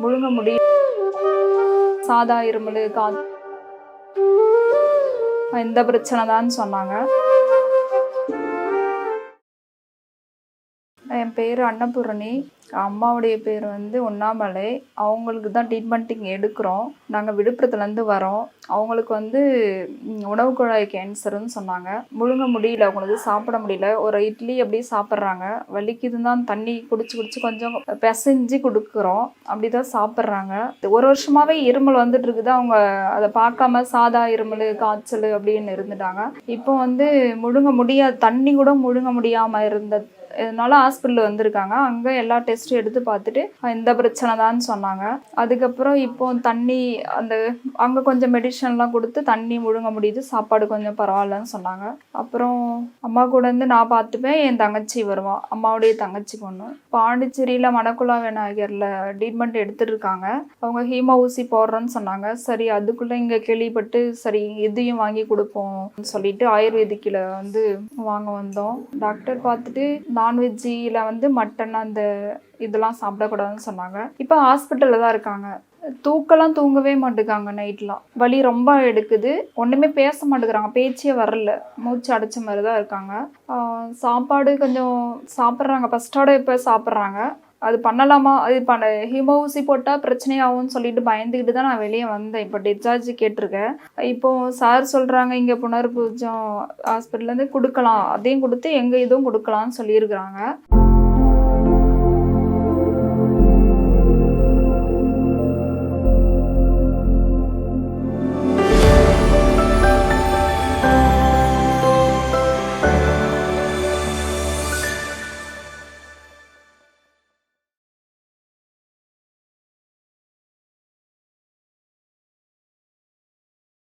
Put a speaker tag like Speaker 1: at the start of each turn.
Speaker 1: முழுங்க முடியும். சாதா இருமல், இந்த பிரச்சனை தான் சொன்னாங்க. என் பேர் அன்னபூரணி. அம்மாவுடைய பேர் உண்ணாமலை. அவங்களுக்கு தான் ட்ரீட்மெண்ட் இங்கே எடுக்கிறோம். நாங்கள் விழுப்புரத்துலேருந்து வரோம். அவங்களுக்கு உணவு குழாய் கேன்சர்னு சொன்னாங்க. முழுங்க முடியல, அவங்களுக்கு சாப்பிட முடியல. ஒரு இட்லி அப்படியே சாப்பிட்றாங்க. வலிக்குதுன்னு தான் தண்ணி குடிச்சு கொஞ்சம் பிசைஞ்சு கொடுக்குறோம். அப்படி தான் சாப்பிட்றாங்க. ஒரு வருஷமாகவே இருமல் வந்துட்டு இருக்குது. அவங்க அதை பார்க்காம சாதா இருமல், காய்ச்சல் அப்படின்னு இருந்துட்டாங்க. இப்போ முழுங்க முடியாது, தண்ணி கூட முழுங்க முடியாமல் இதனால ஹாஸ்பிட்டல் வந்திருக்காங்க. அங்கே எல்லா டெஸ்ட்டும் எடுத்து பார்த்துட்டு இந்த பிரச்சனை தான் சொன்னாங்க. அதுக்கப்புறம் இப்போ தண்ணி அங்கே கொஞ்சம் மெடிசன்லாம் கொடுத்து தண்ணி முழுங்க முடியுது, சாப்பாடு கொஞ்சம் பரவாயில்லன்னு சொன்னாங்க. அப்புறம் அம்மா கூட நான் பார்த்துப்பேன். என் தங்கச்சி வருவான், அம்மாவுடைய தங்கச்சி பொண்ணு. பாண்டிச்சேரியில் மணக்குளா விநாயகரில் ட்ரீட்மெண்ட் எடுத்துட்டு இருக்காங்க. அவங்க ஹீமோ ஊசி போடுறேன்னு சொன்னாங்க. சரி, அதுக்குள்ளே இங்கே கேள்விப்பட்டு சரி இதையும் வாங்கி கொடுப்போம்னு சொல்லிட்டு ஆயுர்வேதிக்கில் வாங்க வந்தோம். டாக்டர் பார்த்துட்டு நான்வெஜ்ஜில் மட்டன் அந்த இதெல்லாம் சாப்பிடக்கூடாதுன்னு சொன்னாங்க. இப்போ ஹாஸ்பிட்டலில் தான் இருக்காங்க. தூக்கெல்லாம் தூங்கவே மாட்டேங்காங்க. நைட்லாம் வலி ரொம்ப எடுக்குது. ஒன்றுமே பேச மாட்டேங்கிறாங்க, பேச்சே வரல, மூச்சு அடைச்ச மாதிரி தான் இருக்காங்க. சாப்பாடு கொஞ்சம் சாப்பிட்றாங்க, ஃபஸ்ட்டோட இப்போ சாப்பிட்றாங்க. அது பண்ணலாமா, அது ஹீமோ ஊசி போட்டால் பிரச்சனையாகும்னு சொல்லிட்டு பயந்துக்கிட்டு தான் நான் வெளியே வந்தேன். இப்போ டிஸ்சார்ஜ் கேட்டிருக்கேன். இப்போ சார் சொல்கிறாங்க இங்கே புனர்பூஜம் ஹாஸ்பிட்டல்லேருந்து கொடுக்கலாம், அதையும் கொடுத்து எங்கள் இதுவும் கொடுக்கலான்னு சொல்லியிருக்கிறாங்க.